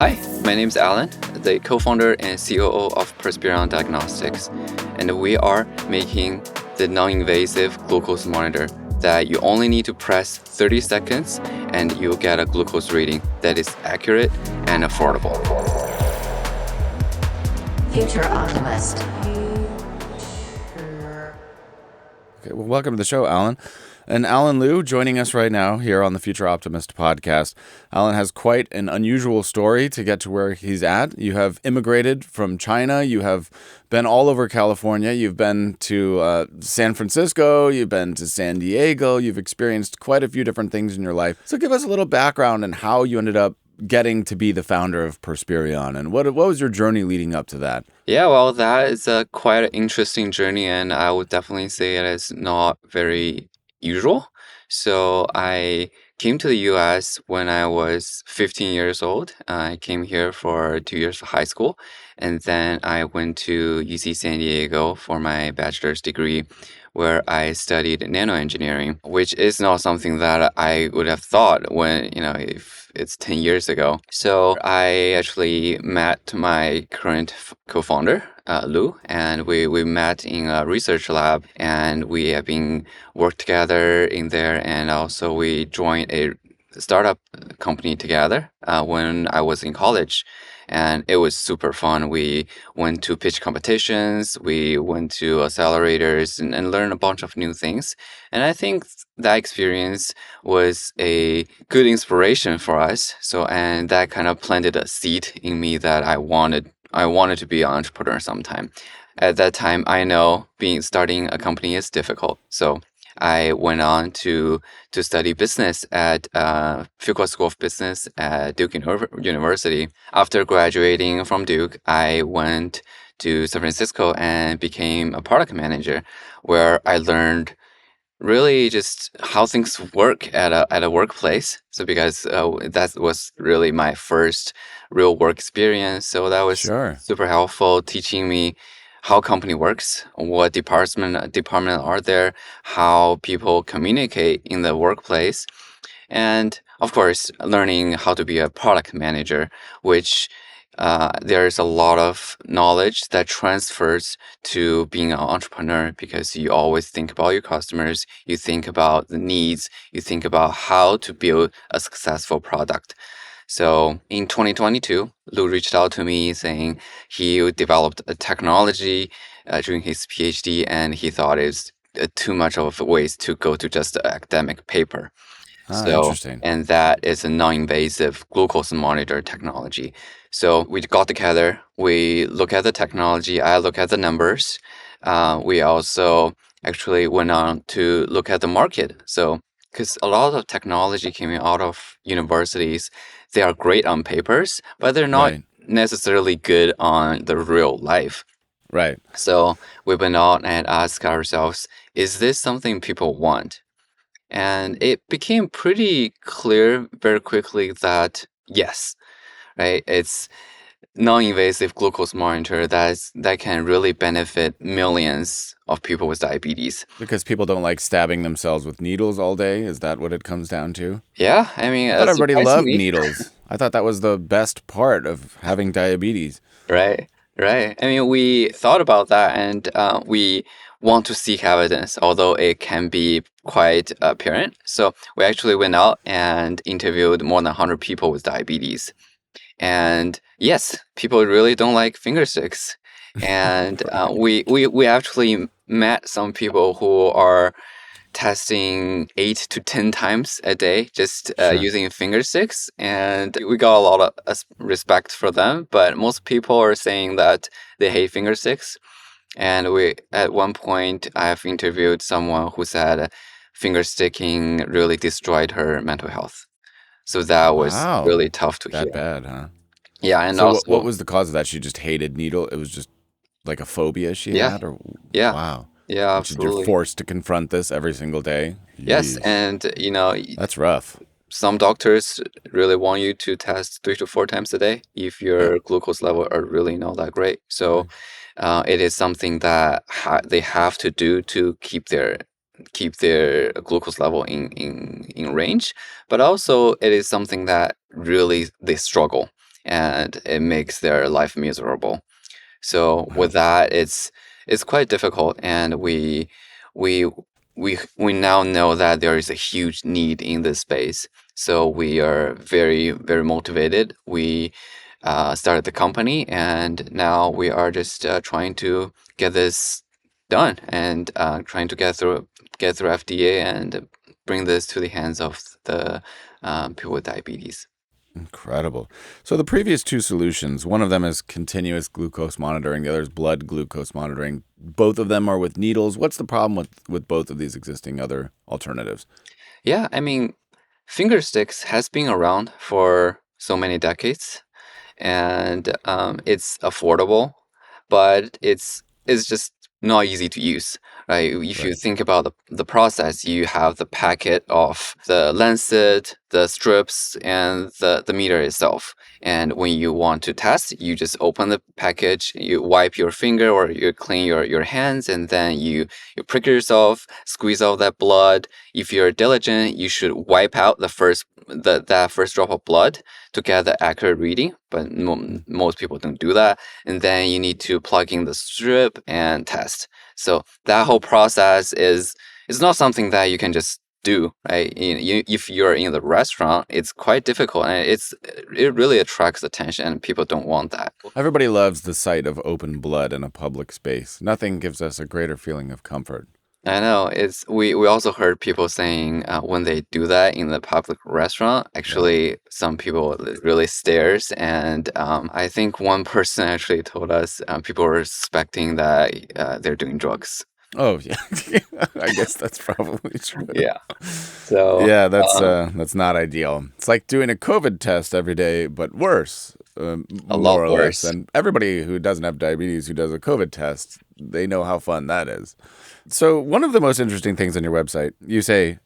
Hi, my name is Alan, the co-founder and COO of Persperion Diagnostics, and we are making the non-invasive glucose monitor that you only need to press 30 seconds and you'll get a glucose reading that is accurate and affordable. Future Optimist. Okay, well, welcome to the show, Alan. And Alan Liu joining us right now here on the Future Optimist podcast. Alan has quite an unusual story to get to where he's at. You have immigrated from China. You have been all over California. You've been to San Francisco. You've been to San Diego. You've experienced quite a few different things in your life. So give us a little background on how you ended up getting to be the founder of Persperion, and what was your journey leading up to that? Yeah, well, that is a quite an interesting journey, and I would definitely say it is not very usual. So I came to the US when I was 15 years old. I came here for 2 years of high school, and then I went to UC San Diego for my bachelor's degree, where I studied nanoengineering, which is not something that I would have thought when, if it's 10 years ago. So I actually met my current co-founder, Lou, and we met in a research lab, and we have been worked together in there, and also we joined a startup company together when I was in college. And it was super fun. We went to pitch competitions, we went to accelerators and learned a bunch of new things. And I think that experience was a good inspiration for us. So, and that kind of planted a seed in me that I wanted to be an entrepreneur sometime. At that time, I know starting a company is difficult. So I went on to study business at Fuqua School of Business at Duke University. After graduating from Duke, I went to San Francisco and became a product manager, where I learned really just how things work at a workplace. So because that was really my first real work experience, so that was Sure. super helpful, teaching me how company works, what department are there, how people communicate in the workplace, and of course, learning how to be a product manager, which there's a lot of knowledge that transfers to being an entrepreneur, because you always think about your customers, you think about the needs, you think about how to build a successful product. So in 2022, Lou reached out to me saying he developed a technology during his PhD, and he thought it's too much of a waste to go to just an academic paper. Interesting. And that is a non-invasive glucose monitor technology. So we got together, we look at the technology, I look at the numbers. We also actually went on to look at the market. So, because a lot of technology coming out of universities, they are great on papers, but they're not Right. necessarily good on the real life. Right. So we went out and asked ourselves, is this something people want? And it became pretty clear very quickly that yes, right? It's non-invasive glucose monitor that can really benefit millions of people with diabetes. Because people don't like stabbing themselves with needles all day? Is that what it comes down to? Yeah, I mean, I thought everybody loved surprisingly, needles. I thought that was the best part of having diabetes. right, right. I mean, we thought about that, and we want to seek evidence, although it can be quite apparent. So we actually went out and interviewed more than 100 people with diabetes. And yes, people really don't like finger sticks. And we actually met some people who are testing 8 to 10 times a day just Sure. using finger sticks, and we got a lot of respect for them. But most people are saying that they hate finger sticks. And we at one point I've interviewed someone who said finger sticking really destroyed her mental health. So that was Wow. really tough to That hear. bad, huh? Yeah, and So what also, was the cause of that? She just hated needle? It was just like a phobia she yeah, had? Or yeah, wow. yeah, Which is you're absolutely. forced to confront this every single day? Yes, Yeesh. and That's rough. some doctors really want you to test 3 to 4 times a day if Yeah. your glucose level are really not that great. So Right. it is something that they have to do to keep their glucose level in range. But also, it is something that really they struggle. and it makes their life miserable. So with Wow. that, it's quite difficult, and we we now know that there is a huge need in this space. So we are very very motivated. We started the company, and now we are just trying to get this done and trying to get through FDA and bring this to the hands of the people with diabetes. Incredible. So the previous two solutions, one of them is continuous glucose monitoring, the other is blood glucose monitoring. Both of them are with needles. What's the problem with both of these existing other alternatives? Yeah, I mean, finger sticks has been around for so many decades, and it's affordable, but it's just not easy to use, right? If you Right. think about the process, you have the packet of the lancet, the strips, and the meter itself. And when you want to test, you just open the package, you wipe your finger or you clean your hands, and then you prick yourself, squeeze out that blood. If you're diligent, you should wipe out that first drop of blood to get the accurate reading, but most people don't do that. And then you need to plug in the strip and test. So that whole process is not something that you can just do, right? If you're in the restaurant, it's quite difficult, and it really attracts attention, and people don't want that. Everybody loves the sight of open blood in a public space. Nothing gives us a greater feeling of comfort. I know we also heard people saying when they do that in the public restaurant, Yeah. actually some people really stares, and I think one person actually told us people were suspecting that they're doing drugs. Oh, yeah. I guess that's probably true. Yeah. So Yeah, that's not ideal. It's like doing a COVID test every day, but worse, a lot more or less. worse. And everybody who doesn't have diabetes who does a COVID test, they know how fun that is. So one of the most interesting things on your website, you say,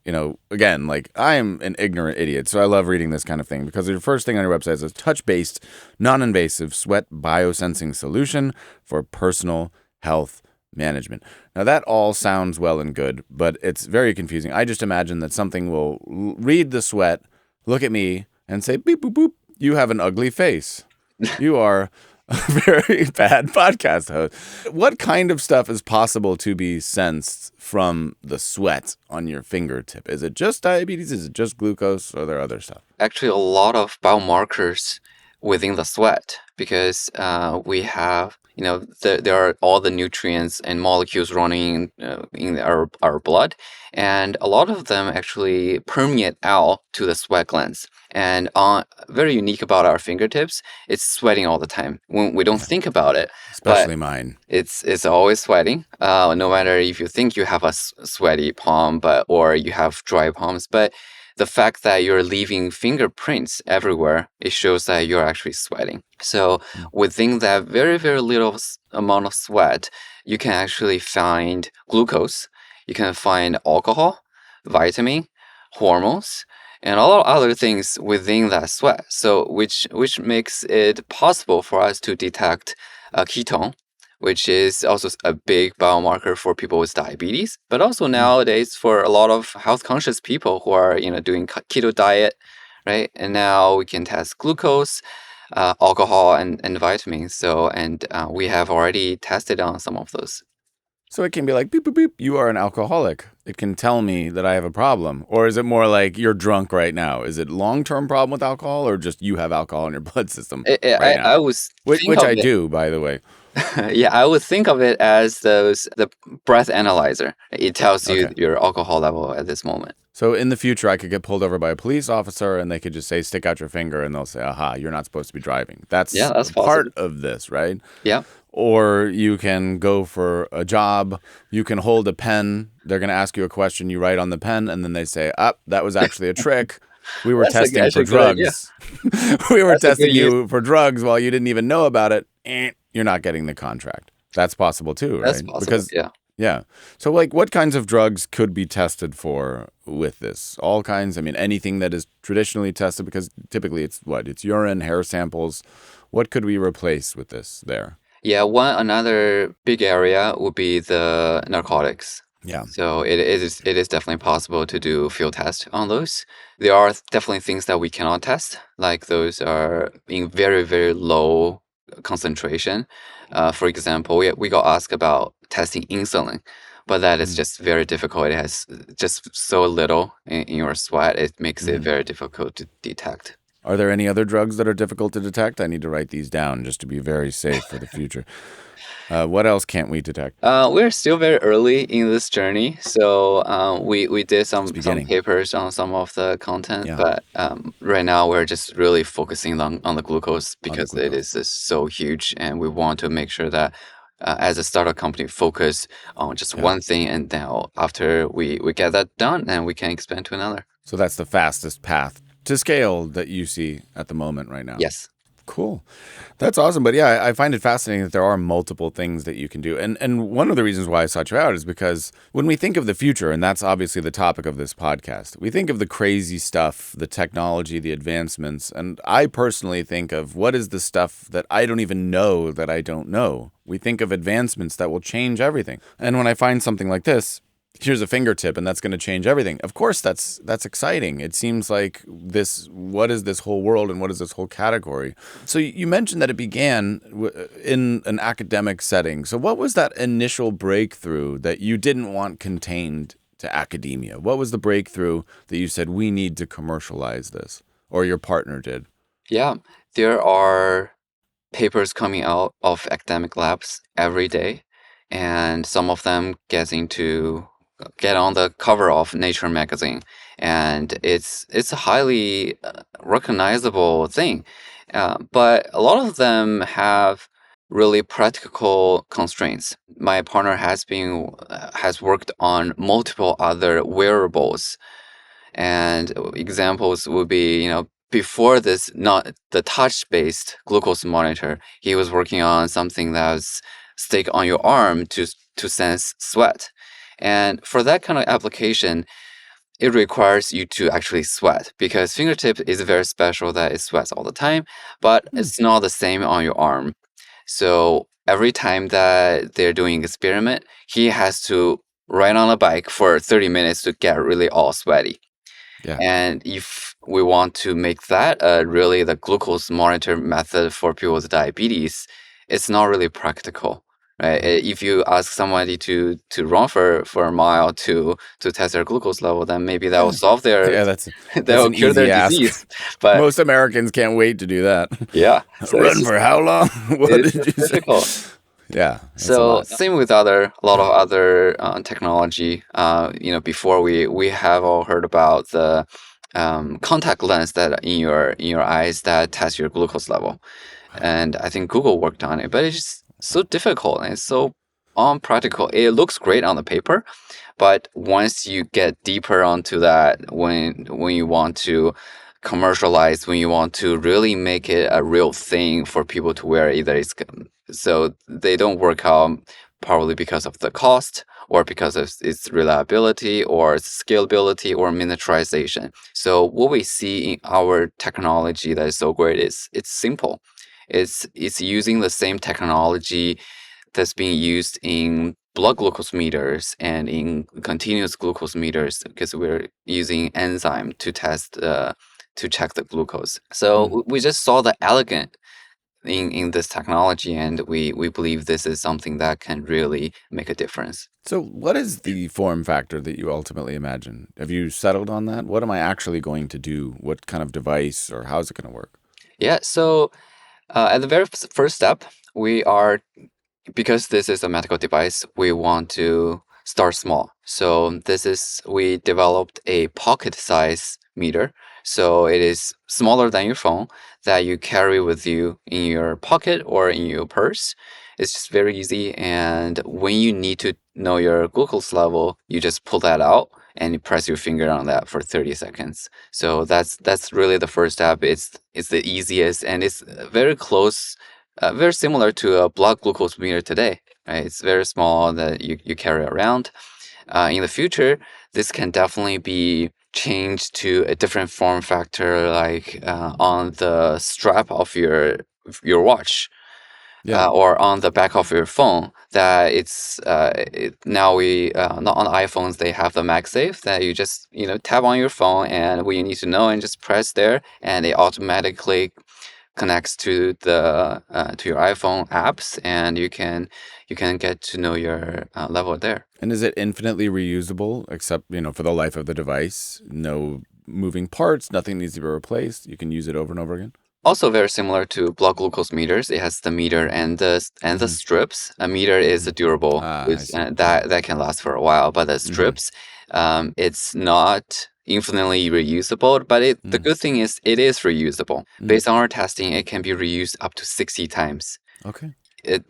again, like I am an ignorant idiot, so I love reading this kind of thing because your first thing on your website is touch-based, non-invasive sweat biosensing solution for personal health management. Now, that all sounds well and good, but it's very confusing. I just imagine that something will read the sweat, look at me, and say, beep, boop, boop, you have an ugly face. You are a very bad podcast host. What kind of stuff is possible to be sensed from the sweat on your fingertip? Is it just diabetes? Is it just glucose? Or are there other stuff? Actually, a lot of biomarkers within the sweat because we have there are all the nutrients and molecules running in our blood, and a lot of them actually permeate out to the sweat glands. And very unique about our fingertips, it's sweating all the time when we don't think about it, but Especially mine. it's always sweating. No matter if you think you have a sweaty palm, or you have dry palms, but the fact that you're leaving fingerprints everywhere, it shows that you're actually sweating. So Mm. within that very, very little amount of sweat, you can actually find glucose, you can find alcohol, vitamin, hormones, and all other things within that sweat. So which makes it possible for us to detect a ketone, which is also a big biomarker for people with diabetes, but also Mm. nowadays for a lot of health conscious people who are doing keto diet, right? And now we can test glucose, alcohol, and vitamins. So and we have already tested on some of those. So it can be like, beep, beep, beep, you are an alcoholic. It can tell me that I have a problem. Or is it more like you're drunk right now? Is it long-term problem with alcohol or just you have alcohol in your blood system right now? I was think Which of I it. do, by the way. Yeah, I would think of it as the breath analyzer. It tells you Okay. your alcohol level at this moment. So in the future, I could get pulled over by a police officer and they could just say, stick out your finger, and they'll say, aha, you're not supposed to be driving. Yeah, That's that's a part possible. of this, right? Yeah. Or you can go for a job. You can hold a pen. They're going to ask you a question. You write on the pen, and then they say, that was actually a trick. We were testing for actually a good idea. drugs. We were That's a good testing use. you for drugs while you didn't even know about it. You're not getting the contract. That's possible too, right? That's possible. Yeah. Yeah. So, like, what kinds of drugs could be tested for with this? All kinds? I mean, anything that is traditionally tested, because typically it's what? It's urine, hair samples. What could we replace with this there? Yeah, another big area would be the narcotics. Yeah. So it is definitely possible to do field tests on those. There are definitely things that we cannot test, like those are in very, very low concentration. For example, we got asked about testing insulin, but that is just very difficult. It has just so little in your sweat. It makes it very difficult to detect. Are there any other drugs that are difficult to detect? I need to write these down just to be very safe for the future. What else can't we detect? We're still very early in this journey, so we did It's some beginning. papers on some of the content, Yeah, but right now we're just really focusing on the glucose on the because it glucose. is just so huge, and we want to make sure that as a startup company, focus on just Yeah. one thing, and now after we get that done, then we can expand to another. So that's the fastest path to scale that you see at the moment right now. Yes. Cool. That's awesome. But yeah, I find it fascinating that there are multiple things that you can do. And one of the reasons why I sought you out is because when we think of the future, and that's obviously the topic of this podcast, we think of the crazy stuff, the technology, the advancements. And I personally think of what is the stuff that I don't even know that I don't know. We think of advancements that will change everything. And when I find something like this, here's a fingertip and that's going to change everything. Of course, that's exciting. It seems like this, what is this whole world and what is this whole category? So you mentioned that it began in an academic setting. So what was that initial breakthrough that you didn't want contained to academia? What was the breakthrough that you said we need to commercialize this, or your partner did? Yeah, there are papers coming out of academic labs every day, and some of them get on the cover of Nature magazine, and it's a highly recognizable thing. But a lot of them have really practical constraints. My partner has worked on multiple other wearables, and examples would be, before this, not the touch-based glucose monitor, he was working on something that was stick on your arm to sense sweat. And for that kind of application, it requires you to actually sweat because fingertip is very special that it sweats all the time, but it's not the same on your arm. So every time that they're doing experiment, he has to ride on a bike for 30 minutes to get really all sweaty. Yeah. And if we want to make that really the glucose monitor method for people with diabetes, it's not really practical, right? If you ask somebody to run for a mile to test their glucose level, then maybe that will solve their Yeah, that that's will an cure easy their ask. disease. But Most Americans can't wait to do that. yeah, so it's Run just for how long? What it's did just you say? difficult. Yeah, it's a So lot. same with a lot of other technology. Before we have all heard about the contact lens that in your eyes that test your glucose level, and I think Google worked on it, but it's just so difficult and it's so unpractical. It looks great on the paper, but once you get deeper onto that, when you want to commercialize, when you want to really make it a real thing for people to wear, either so they don't work out probably because of the cost or because of its reliability or its scalability or miniaturization. So what we see in our technology that is so great is it's simple. It's using the same technology that's being used in blood glucose meters and in continuous glucose meters because we're using enzyme to test to check the glucose. So we just saw the elegant in this technology, and we believe this is something that can really make a difference. So, what is the form factor that you ultimately imagine? Have you settled on that? What am I actually going to do? What kind of device, or how's it going to work? Yeah, so at the very first step, we are because this is a medical device, we want to start small. So we developed a pocket size meter. So it is smaller than your phone that you carry with you in your pocket or in your purse. It's just very easy. And when you need to know your glucose level, you just pull that out and you press your finger on that for 30 seconds. So that's really the first step. It's the easiest and it's very close, very similar to a blood glucose meter today. Right? It's very small that you carry around. In the future, this can definitely be changed to a different form factor, like on the strap of your watch. Yeah. or on the back of your phone. That now we not on iPhones they have the MagSafe that you just tap on your phone and what you need to know and just press there and it automatically connects to your iPhone apps and you can get to know your level there. And is it infinitely reusable, except, for the life of the device? No moving parts, nothing needs to be replaced. You can use it over and over again? Also very similar to blood glucose meters. It has the meter and the Hmm. strips. A meter is Hmm. a durable, Ah, I which see. Yeah. that can last for a while. But the Hmm. strips, it's not infinitely reusable. But the Mm. good thing is it is reusable. Mm. Based on our testing, it can be reused up to 60 times. Okay.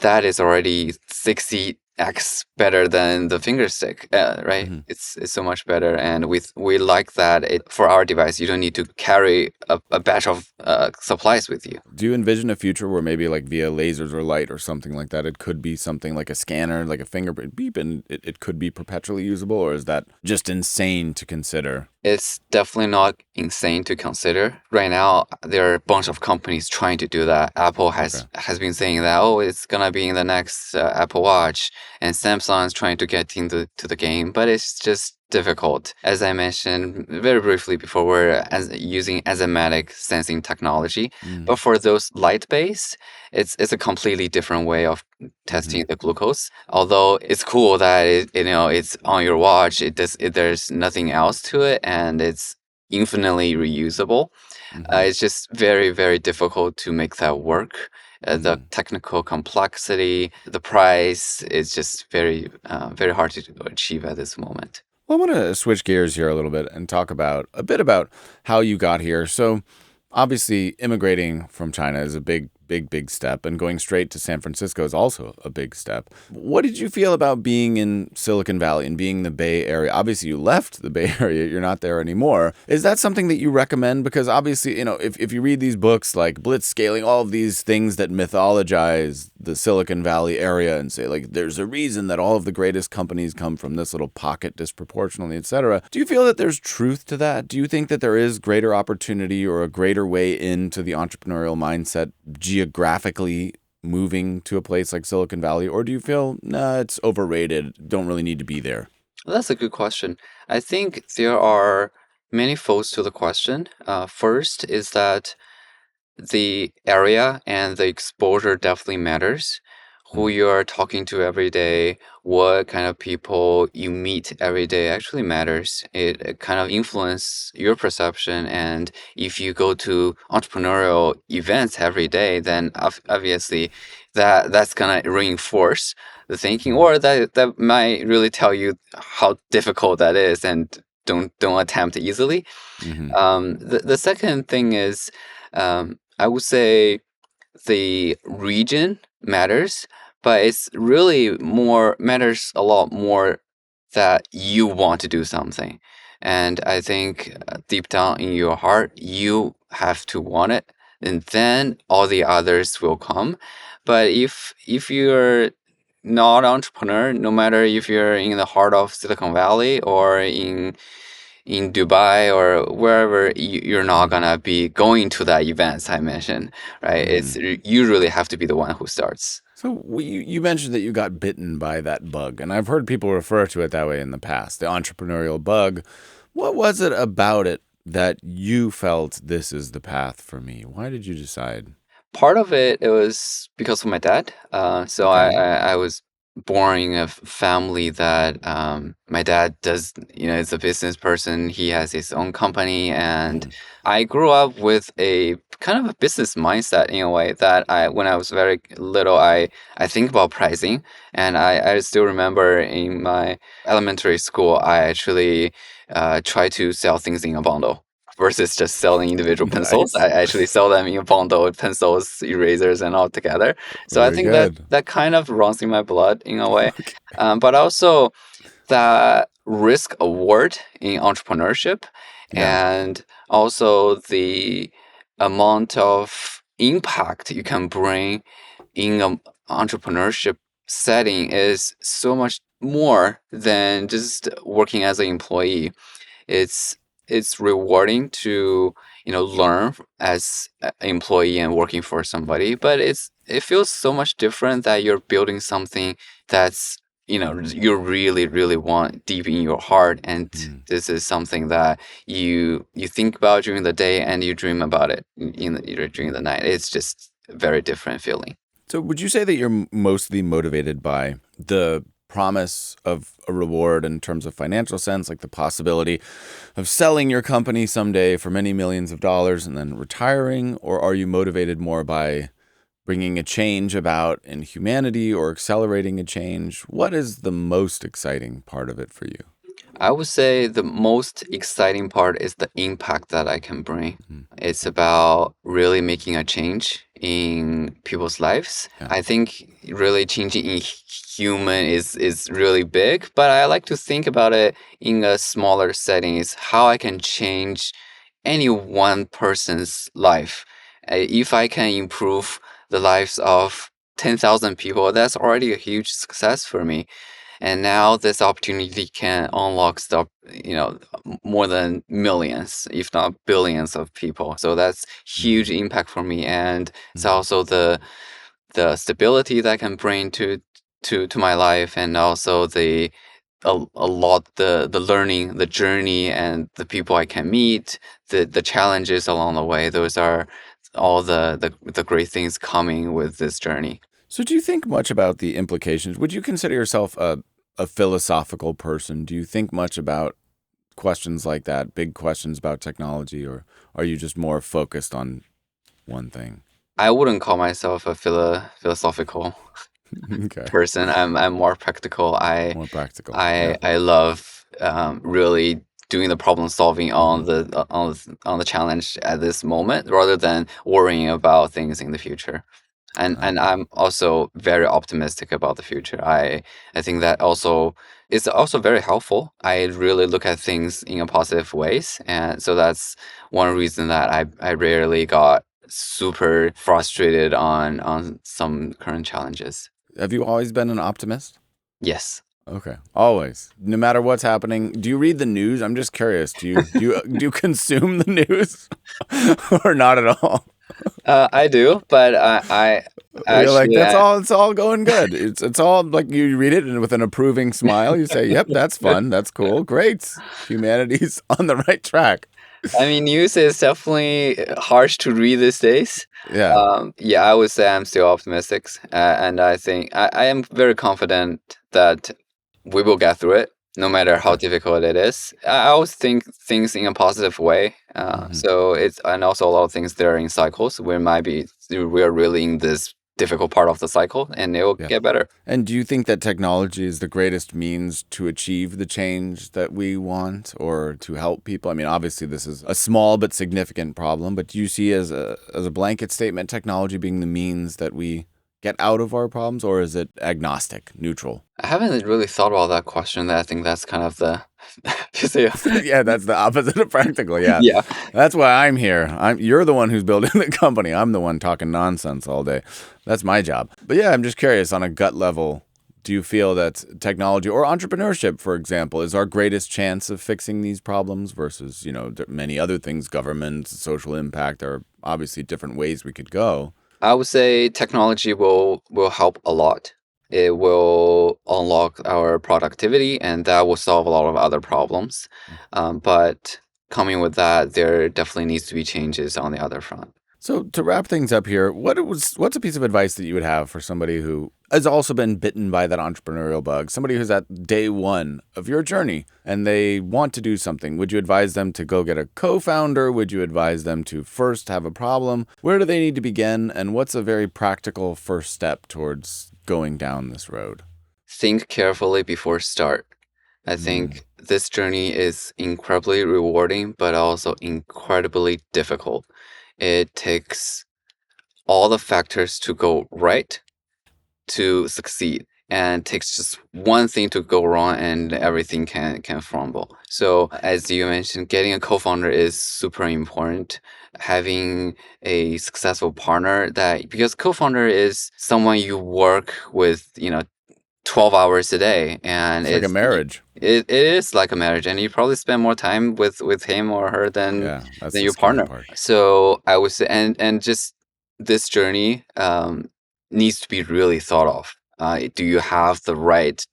That is already 60x better than the finger stick, right? Hmm. It's so much better, and we like that. For our device, you don't need to carry a batch of supplies with you. Do you envision a future where maybe like via lasers or light or something like that, it could be something like a scanner, like a fingerprint beep, and it could be perpetually usable, or is that just insane to consider? It's definitely not insane to consider. Right now, there are a bunch of companies trying to do that. Apple Okay. has been saying that, oh, it's gonna be in the next Apple Watch, and Samsung is trying to get into the game, but it's just difficult. As I mentioned very briefly before, we're using enzymatic sensing technology, Mm. but for those light based, it's a completely different way of Mm-hmm. testing the glucose. Although it's cool that it's on your watch, there's nothing else to it, and it's infinitely reusable. Mm-hmm. It's just very very difficult to make that work. The Mm-hmm. technical complexity, the price is just very hard to achieve at this moment. Well, I want to switch gears here a little bit and talk about a bit about how you got here. So, obviously, immigrating from China is a big step, and going straight to San Francisco is also a big step. What did you feel about being in Silicon Valley and being in the Bay Area? Obviously, you left the Bay Area, you're not there anymore. Is that something that you recommend? Because obviously, if you read these books like Blitz Scaling, all of these things that mythologize the Silicon Valley area and say, like, there's a reason that all of the greatest companies come from this little pocket disproportionately, etc. Do you feel that there's truth to that? Do you think that there is greater opportunity or a greater way into the entrepreneurial mindset geographically moving to a place like Silicon Valley? Or do you feel, nah, it's overrated, don't really need to be there? Well, that's a good question. I think there are many folds to the question. First is that the area and the exposure definitely matters. Who Mm. you're talking to every day, what kind of people you meet every day actually matters. It kind of influence your perception. And if you go to entrepreneurial events every day, then obviously that's gonna reinforce the thinking, Mm. or that might really tell you how difficult that is, and don't attempt easily. Mm-hmm. The second thing is, I would say the region matters, but it's really more matters a lot more that you want to do something. And I think deep down in your heart, you have to want it, and then all the others will come. But if you're not entrepreneur, no matter if you're in the heart of Silicon Valley or in Dubai or wherever, you're not Mm. gonna be going to that events I mentioned, right? Mm. You really have to be the one who starts. So you mentioned that you got bitten by that bug, and I've heard people refer to it that way in the past, the entrepreneurial bug. What was it about it that you felt this is the path for me? Why did you decide? Part of it was because of my dad. So Okay. I was born in a family that my dad does, is a business person. He has his own company, and Mm. I grew up with a kind of a business mindset in a way that when I was very little, I think about pricing, and I still remember in my elementary school, I actually tried to sell things in a bundle versus just selling individual pencils. Nice. I actually sell them in a bundle with pencils, erasers, and all together. So I Very think that good. that kind of runs in my blood in a way. Okay. But also the risk award in entrepreneurship, Yeah. and also the amount of impact you can bring in an entrepreneurship setting is so much more than just working as an employee. It's it's rewarding to learn as an employee and working for somebody, but it feels so much different that you're building something that's you really really want deep in your heart, and Mm. this is something that you think about during the day and you dream about it during the night. It's just a very different feeling. So, would you say that you're mostly motivated by the promise of a reward in terms of financial sense, like the possibility of selling your company someday for many millions of dollars and then retiring? Or are you motivated more by bringing a change about in humanity or accelerating a change? What is the most exciting part of it for you? I would say the most exciting part is the impact that I can bring. Mm. It's about really making a change in people's lives. Yeah. I think really changing in human is really big, but I like to think about it in a smaller setting, is how I can change any one person's life. If I can improve the lives of 10,000 people, that's already a huge success for me. And now this opportunity can unlock stuff, more than millions, if not billions of people. So that's huge Mm. impact for me. And it's Mm. also the stability that I can bring to my life, and also a lot the learning, the journey, and the people I can meet, the challenges along the way. Those are all the great things coming with this journey. So, do you think much about the implications? Would you consider yourself a philosophical person? Do you think much about questions like that, big questions about technology, or are you just more focused on one thing? I wouldn't call myself a philosophical Okay. person. I'm more practical. More practical. Yeah. I love really doing the problem solving Hmm. on the challenge at this moment, rather than worrying about things in the future. And Okay. I'm also very optimistic about the future. I think that also is also very helpful. I really look at things in a positive ways, and so that's one reason that I rarely got super frustrated on some current challenges. Have you always been an optimist? Yes. Okay. Always. No matter what's happening. Do you read the news? I'm just curious. Do you consume the news or not at all? I do, but I You're like, actually that's all, it's all going good. It's all like you read it and with an approving smile, you say, "Yep, that's fun. That's cool. Great. Humanity's on the right track." I mean, news is definitely harsh to read these days. Yeah. Yeah, I would say I'm still optimistic, and I think I am very confident that we will get through it, no matter how Okay. difficult it is. I always think things in a positive way. Hmm. So it's, and also a lot of things that are in cycles. We are really in this difficult part of the cycle, and it will Yeah. get better. And do you think that technology is the greatest means to achieve the change that we want or to help people? I mean, obviously this is a small but significant problem, but do you see as a blanket statement technology being the means that we get out of our problems, or is it agnostic, neutral? I haven't really thought about that question. I think that's kind of the Yeah, that's the opposite of practical. Yeah. yeah. That's why I'm here. You're the one who's building the company. I'm the one talking nonsense all day. That's my job. But yeah, I'm just curious on a gut level, do you feel that technology or entrepreneurship, for example, is our greatest chance of fixing these problems versus, many other things, government, social impact, there are obviously different ways we could go. I would say technology will help a lot. It will unlock our productivity, and that will solve a lot of other problems. But coming with that, there definitely needs to be changes on the other front. So to wrap things up here, what's a piece of advice that you would have for somebody who has also been bitten by that entrepreneurial bug, somebody who's at day one of your journey and they want to do something? Would you advise them to go get a co-founder? Would you advise them to first have a problem? Where do they need to begin? And what's a very practical first step towards going down this road? Think carefully before start. I Mm. think this journey is incredibly rewarding, but also incredibly difficult. It takes all the factors to go right to succeed, and it takes just one thing to go wrong and everything can crumble. So as you mentioned, getting a co-founder is super important. Having a successful partner, that because co-founder is someone you work with, 12 hours a day, and It's like a marriage. it is like a marriage, and you probably spend more time with him or her Yeah, that's than the your scary partner. part. So I would say, and just this journey needs to be really thought of. Do you have the right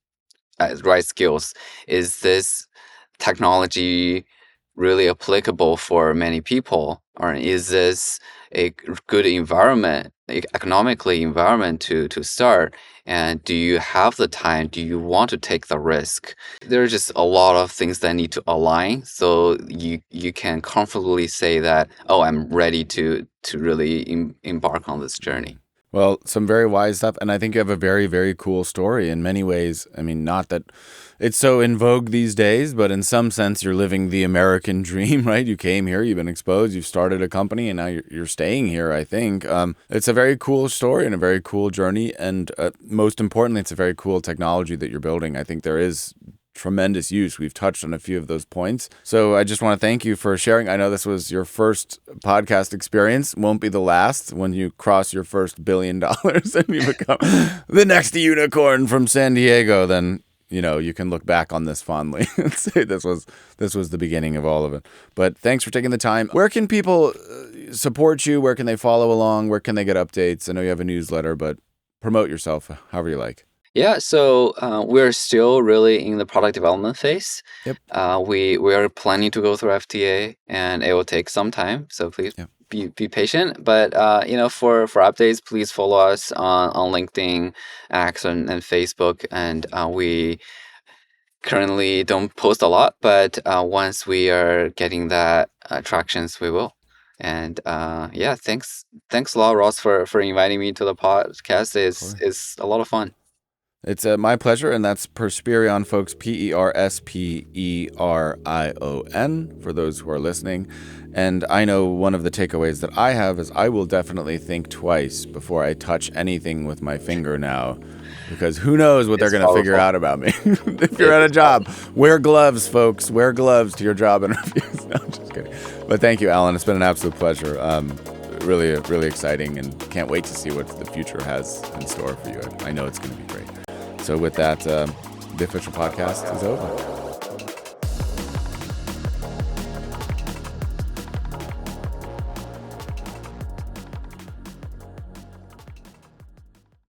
skills? Is this technology really applicable for many people, or is this a good environment, economically environment to start? And do you have the time? Do you want to take the risk? There are just a lot of things that need to align, so you can comfortably say that, oh, I'm ready to really embark on this journey. Well, some very wise stuff. And I think you have a very, very cool story in many ways. I mean, not that it's so in vogue these days, but in some sense, you're living the American dream, right? You came here, you've been exposed, you've started a company, and now you're staying here, I think. It's a very cool story and a very cool journey. And most importantly, it's a very cool technology that you're building. I think there is tremendous use. We've touched on a few of those points. So I just want to thank you for sharing. I know this was your first podcast experience. Won't be the last. When you cross your first $1 billion and you become the next unicorn from San Diego, then you can look back on this fondly and say this was the beginning of all of it. But thanks for taking the time. Where can people support you? Where can they follow along? Where can they get updates? I know you have a newsletter, but promote yourself however you like. Yeah, so we're still really in the product development phase. Yep. We are planning to go through FDA, and it will take some time. So please Yep. be patient. But for updates, please follow us on LinkedIn, X, and Facebook. And we currently don't post a lot, but once we are getting that tractions, we will. And yeah, thanks a lot, Ross, for inviting me to the podcast. It's a lot of fun. It's my pleasure, and that's Persperion, folks, Persperion, for those who are listening. And I know one of the takeaways that I have is I will definitely think twice before I touch anything with my finger now, because who knows what they're going to figure out about me. If you're at a job, wear gloves, folks. Wear gloves to your job interviews. No, I'm just kidding. But thank you, Alan. It's been an absolute pleasure. Really, really exciting, and can't wait to see what the future has in store for you. I know it's going to be great. So with that, the official podcast is over.